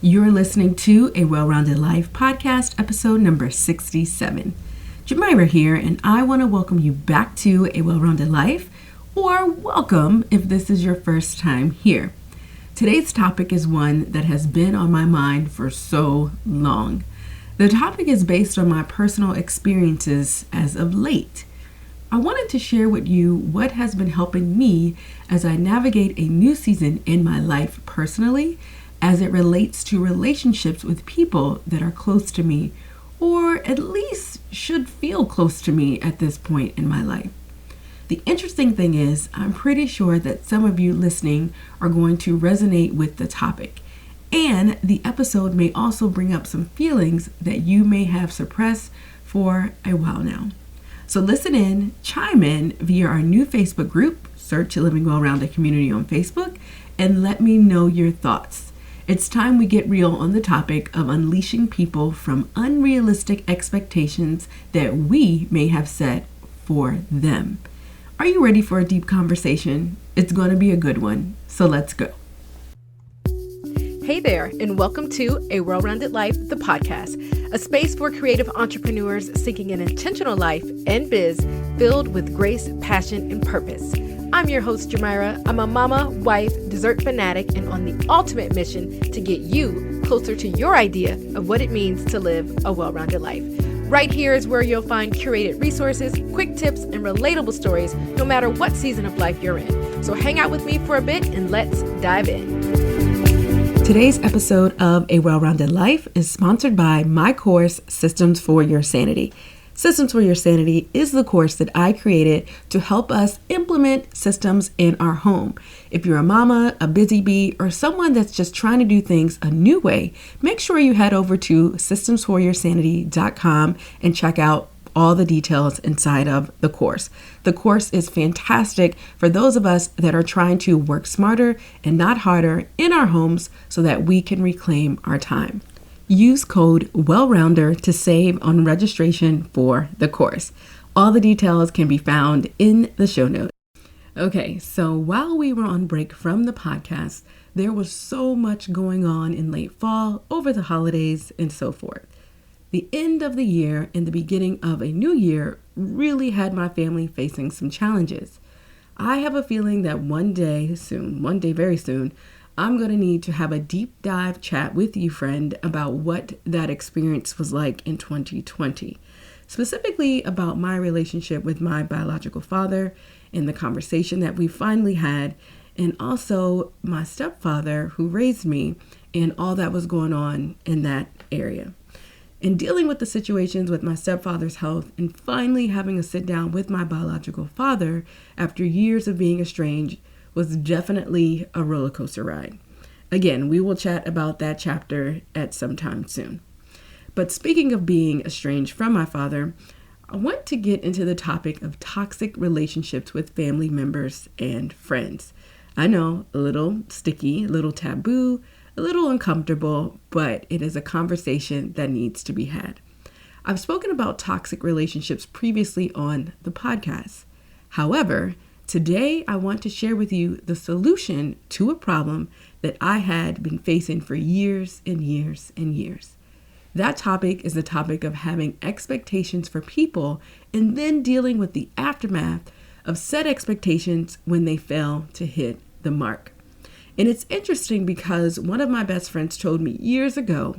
You're listening to a Well-Rounded Life podcast, episode number 67. Jamira here, and I want to welcome you back to A Well-Rounded Life, or welcome if this is your first time here. Today's topic is one that has been on my mind for so long. The topic is based on my personal experiences as of late. I wanted to share with you what has been helping me as I navigate a new season in my life personally, as it relates to relationships with people that are close to me, or at least should feel close to me at this point in my life. The interesting thing is, I'm pretty sure that some of you listening are going to resonate with the topic, and the episode may also bring up some feelings that you may have suppressed for a while now. So listen in, chime in via our new Facebook group, search Living Well-Rounded Community on Facebook, and let me know your thoughts. It's time we get real on the topic of unleashing people from unrealistic expectations that we may have set for them. Are you ready for a deep conversation? It's going to be a good one, so let's go. Hey there, and welcome to A Well-Rounded Life, the podcast, a space for creative entrepreneurs seeking an intentional life and biz filled with grace, passion, and purpose. I'm your host, Jamira. I'm a mama, wife, dessert fanatic, and on the ultimate mission to get you closer to your idea of what it means to live a well-rounded life. Right here is where you'll find curated resources, quick tips, and relatable stories, no matter what season of life you're in. So hang out with me for a bit and let's dive in. Today's episode of A Well-Rounded Life is sponsored by my course, Systems for Your Sanity. Systems for Your Sanity is the course that I created to help us implement systems in our home. If you're a mama, a busy bee, or someone that's just trying to do things a new way, make sure you head over to systemsforyoursanity.com and check out all the details inside of the course. The course is fantastic for those of us that are trying to work smarter and not harder in our homes so that we can reclaim our time. Use code WELLROUNDER to save on registration for the course. All the details can be found in the show notes. Okay, so while we were on break from the podcast, there was so much going on in late fall, over the holidays, and so forth. The end of the year and the beginning of a new year really had my family facing some challenges. I have a feeling that one day very soon, I'm going to need to have a deep dive chat with you, friend, about what that experience was like in 2020. Specifically about my relationship with my biological father and the conversation that we finally had, and also my stepfather who raised me and all that was going on in that area. In dealing with the situations with my stepfather's health and finally having a sit down with my biological father after years of being estranged was definitely a roller coaster ride. Again, we will chat about that chapter at some time soon. But speaking of being estranged from my father, I want to get into the topic of toxic relationships with family members and friends. I know, a little sticky, a little taboo, a little uncomfortable, but it is a conversation that needs to be had. I've spoken about toxic relationships previously on the podcast. However, today I want to share with you the solution to a problem that I had been facing for years and years and years. That topic is the topic of having expectations for people and then dealing with the aftermath of said expectations when they fail to hit the mark. And it's interesting because one of my best friends told me years ago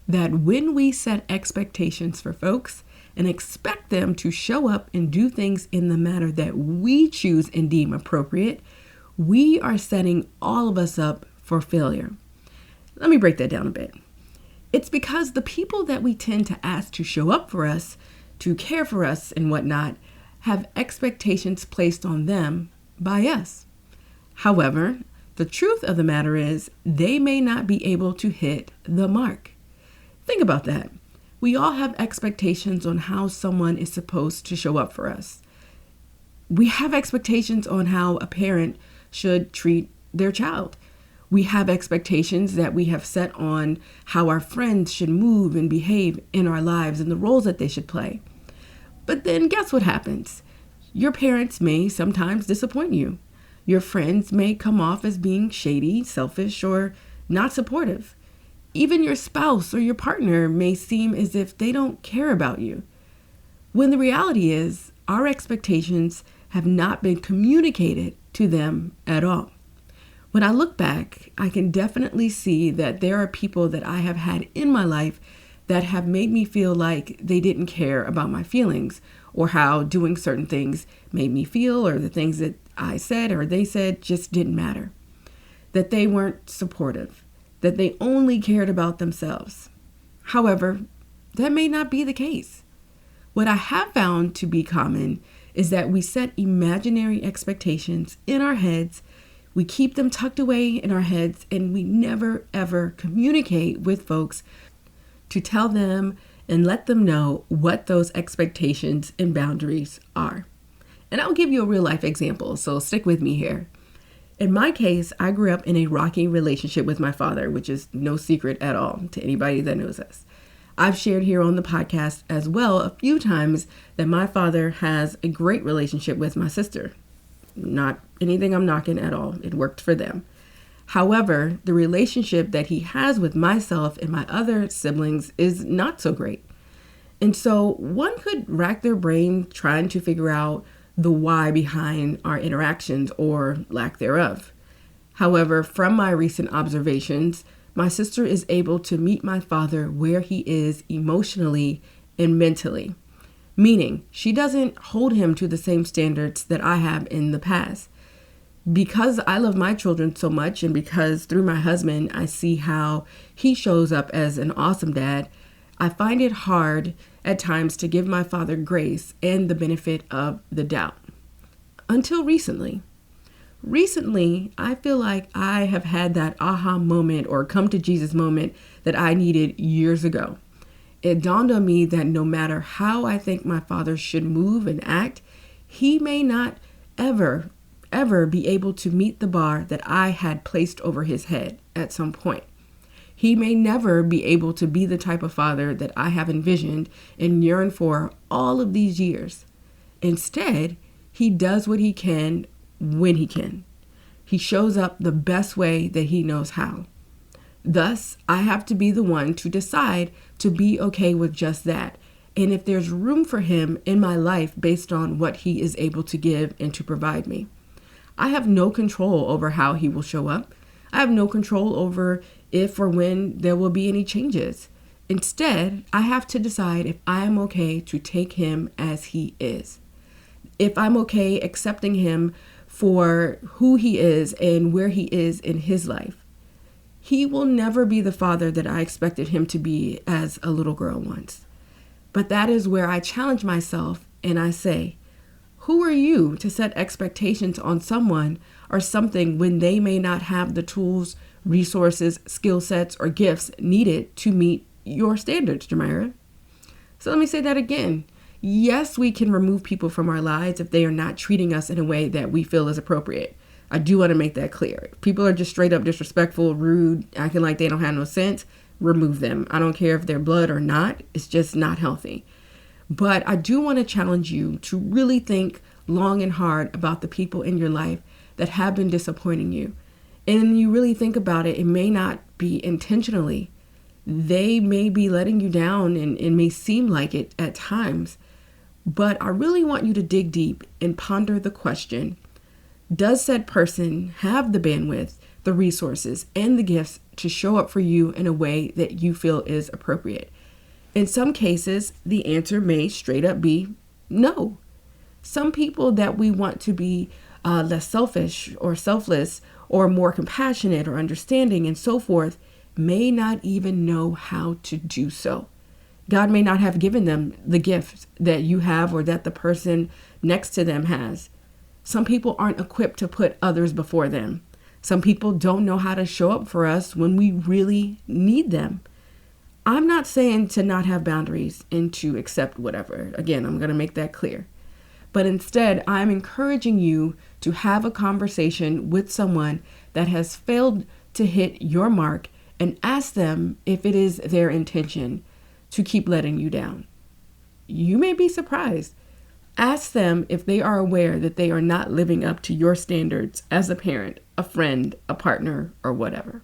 that when we set expectations for folks and expect them to show up and do things in the manner that we choose and deem appropriate, we are setting all of us up for failure. Let me break that down a bit. It's because the people that we tend to ask to show up for us, to care for us and whatnot, have expectations placed on them by us. However, the truth of the matter is they may not be able to hit the mark. Think about that. We all have expectations on how someone is supposed to show up for us. We have expectations on how a parent should treat their child. We have expectations that we have set on how our friends should move and behave in our lives and the roles that they should play. But then guess what happens? Your parents may sometimes disappoint you. Your friends may come off as being shady, selfish, or not supportive. Even your spouse or your partner may seem as if they don't care about you, when the reality is our expectations have not been communicated to them at all. When I look back, I can definitely see that there are people that I have had in my life that have made me feel like they didn't care about my feelings or how doing certain things made me feel, or the things that I said or they said just didn't matter. That they weren't supportive, that they only cared about themselves. However, that may not be the case. What I have found to be common is that we set imaginary expectations in our heads, we keep them tucked away in our heads, and we never ever communicate with folks to tell them and let them know what those expectations and boundaries are. And I'll give you a real life example, so stick with me here. In my case, I grew up in a rocky relationship with my father, which is no secret at all to anybody that knows us. I've shared here on the podcast as well a few times that my father has a great relationship with my sister. Not anything I'm knocking at all. It worked for them. However, the relationship that he has with myself and my other siblings is not so great. And so one could rack their brain trying to figure out the why behind our interactions or lack thereof. However, from my recent observations, my sister is able to meet my father where he is emotionally and mentally, meaning she doesn't hold him to the same standards that I have in the past. Because I love my children so much, and because through my husband I see how he shows up as an awesome dad, I find it hard at times to give my father grace and the benefit of the doubt. Until recently. Recently, I feel like I have had that aha moment or come to Jesus moment that I needed years ago. It dawned on me that no matter how I think my father should move and act, he may not ever be able to meet the bar that I had placed over his head at some point. He may never be able to be the type of father that I have envisioned and yearned for all of these years. Instead, he does what he can when he can. He shows up the best way that he knows how. Thus, I have to be the one to decide to be okay with just that. And if there's room for him in my life based on what he is able to give and to provide me. I have no control over how he will show up. I have no control over if or when there will be any changes. Instead, I have to decide if I am okay to take him as he is. If I'm okay accepting him for who he is and where he is in his life. He will never be the father that I expected him to be as a little girl once. But that is where I challenge myself and I say, who are you to set expectations on someone or something when they may not have the tools, resources, skill sets, or gifts needed to meet your standards, Jamira? So let me say that again. Yes, we can remove people from our lives if they are not treating us in a way that we feel is appropriate. I do want to make that clear. If people are just straight up disrespectful, rude, acting like they don't have no sense, remove them. I don't care if they're blood or not. It's just not healthy. But I do want to challenge you to really think long and hard about the people in your life that have been disappointing you. And you really think about it, it may not be intentionally. They may be letting you down and it may seem like it at times. But I really want you to dig deep and ponder the question, does said person have the bandwidth, the resources, and the gifts to show up for you in a way that you feel is appropriate? In some cases, the answer may straight up be no. Some people that we want to be less selfish or selfless or more compassionate or understanding and so forth may not even know how to do so. God may not have given them the gift that you have or that the person next to them has. Some people aren't equipped to put others before them. Some people don't know how to show up for us when we really need them. I'm not saying to not have boundaries and to accept whatever. Again, I'm going to make that clear. But instead, I'm encouraging you to have a conversation with someone that has failed to hit your mark and ask them if it is their intention to keep letting you down. You may be surprised. Ask them if they are aware that they are not living up to your standards as a parent, a friend, a partner, or whatever.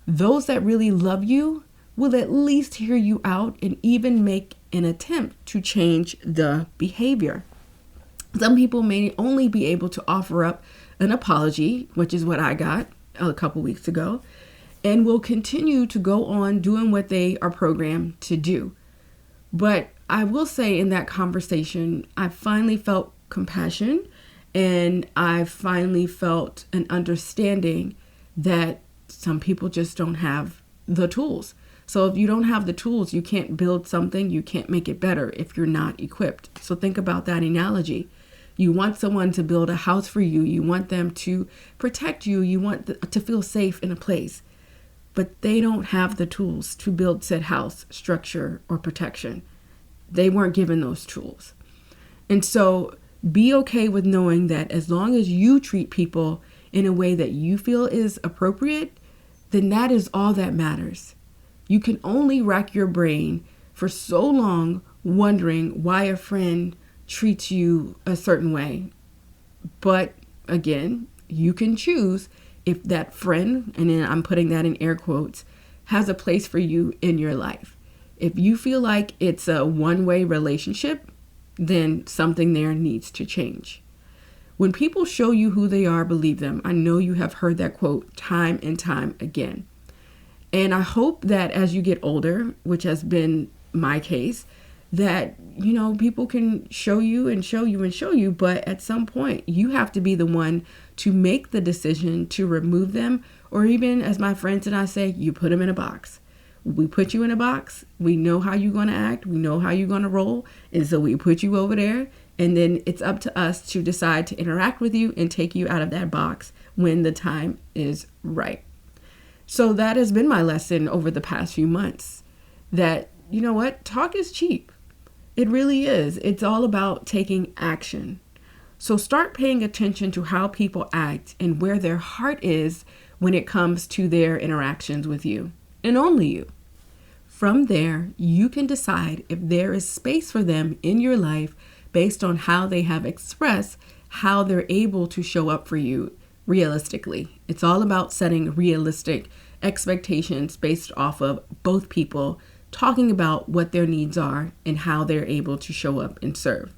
Those that really love you will at least hear you out and even make an attempt to change the behavior. Some people may only be able to offer up an apology, which is what I got a couple weeks ago, and will continue to go on doing what they are programmed to do. But I will say in that conversation, I finally felt compassion, and I finally felt an understanding that some people just don't have the tools. So if you don't have the tools, you can't build something, you can't make it better if you're not equipped. So think about that analogy. You want someone to build a house for you. You want them to protect you. You want to feel safe in a place. But they don't have the tools to build said house, structure, or protection. They weren't given those tools. And so be okay with knowing that as long as you treat people in a way that you feel is appropriate, then that is all that matters. You can only rack your brain for so long wondering why a friend treats you a certain way. But again, you can choose if that friend, and then I'm putting that in air quotes, has a place for you in your life. If you feel like it's a one-way relationship, then something there needs to change. When people show you who they are, believe them. I know you have heard that quote time and time again. And I hope that as you get older, which has been my case, that, people can show you and show you and show you, but at some point you have to be the one to make the decision to remove them, or even, as my friends and I say, you put them in a box. We put you in a box. We know how you're going to act. We know how you're going to roll. And so we put you over there, and then it's up to us to decide to interact with you and take you out of that box when the time is right. So that has been my lesson over the past few months, that, talk is cheap. It really is. It's all about taking action. So start paying attention to how people act and where their heart is when it comes to their interactions with you, and only you. From there, you can decide if there is space for them in your life based on how they have expressed how they're able to show up for you realistically. It's all about setting realistic expectations based off of both people talking about what their needs are and how they're able to show up and serve.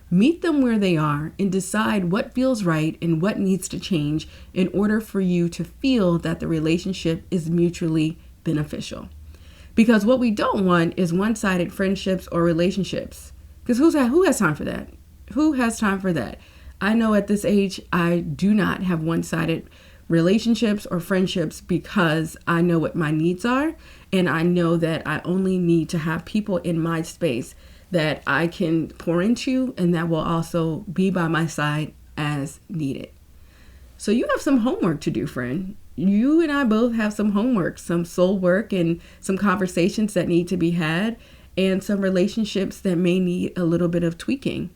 Meet them where they are and decide what feels right and what needs to change in order for you to feel that the relationship is mutually beneficial. Because what we don't want is one-sided friendships or relationships. Because who has time for that? Who has time for that? I know at this age, I do not have one-sided relationships or friendships because I know what my needs are, and I know that I only need to have people in my space that I can pour into and that will also be by my side as needed. So you have some homework to do, friend. You and I both have some homework, some soul work, and some conversations that need to be had, and some relationships that may need a little bit of tweaking.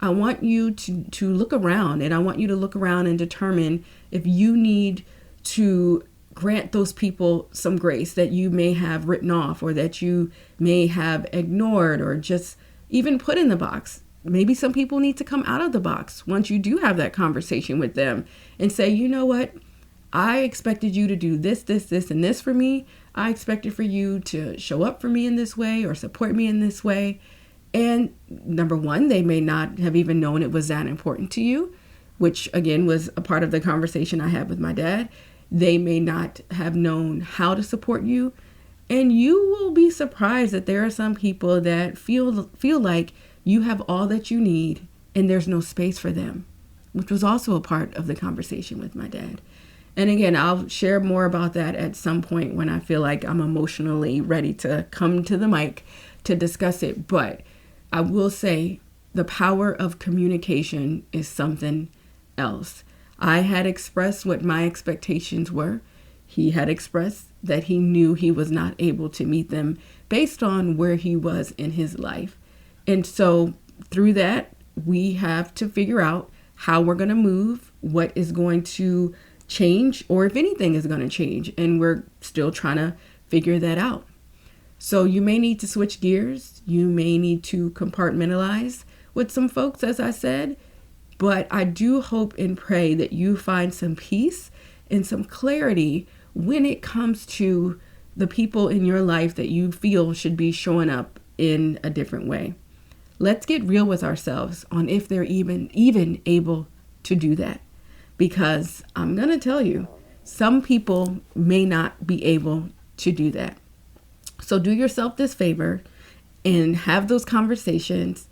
I want you to look around, and I want you to look around and determine if you need to grant those people some grace that you may have written off, or that you may have ignored, or just even put in the box. Maybe some people need to come out of the box once you do have that conversation with them and say, you know what? I expected you to do this, and this for me. I expected for you to show up for me in this way or support me in this way. And number one, they may not have even known it was that important to you, which again was a part of the conversation I had with my dad. They may not have known how to support you. And you will be surprised that there are some people that feel like you have all that you need and there's no space for them, which was also a part of the conversation with my dad. And again, I'll share more about that at some point when I feel like I'm emotionally ready to come to the mic to discuss it. But I will say the power of communication is something else. I had expressed what my expectations were. He had expressed that he knew he was not able to meet them based on where he was in his life. And so through that, we have to figure out how we're going to move, what is going to change, or if anything is going to change. And we're still trying to figure that out. So you may need to switch gears. You may need to compartmentalize with some folks, as I said. But I do hope and pray that you find some peace and some clarity when it comes to the people in your life that you feel should be showing up in a different way. Let's get real with ourselves on if they're even able to do that. Because I'm going to tell you, some people may not be able to do that. So do yourself this favor and have those conversations.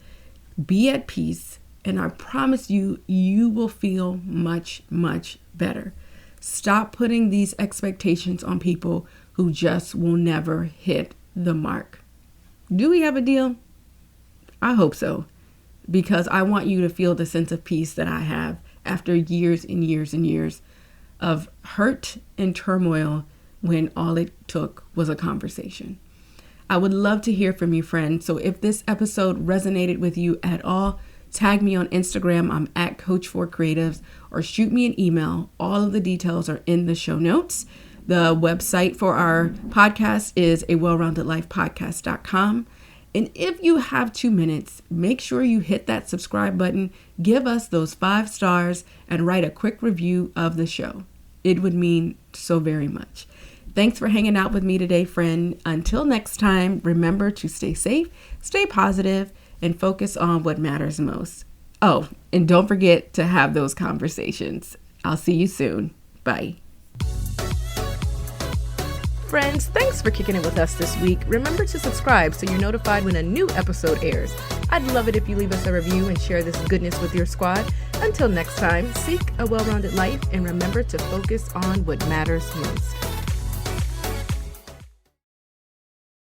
Be at peace. And I promise you, you will feel much, much better. Stop putting these expectations on people who just will never hit the mark. Do we have a deal? I hope so, because I want you to feel the sense of peace that I have after years and years and years of hurt and turmoil when all it took was a conversation. I would love to hear from you, friends. So if this episode resonated with you at all, tag me on Instagram. I'm at Coach4Creatives, or shoot me an email. All of the details are in the show notes. The website for our podcast is awellroundedlifepodcast.com. And if you have 2 minutes, make sure you hit that subscribe button, give us those 5 stars, and write a quick review of the show. It would mean so very much. Thanks for hanging out with me today, friend. Until next time, remember to stay safe, stay positive, and focus on what matters most. Oh, and don't forget to have those conversations. I'll see you soon. Bye. Friends, thanks for kicking it with us this week. Remember to subscribe so you're notified when a new episode airs. I'd love it if you leave us a review and share this goodness with your squad. Until next time, seek a well-rounded life and remember to focus on what matters most.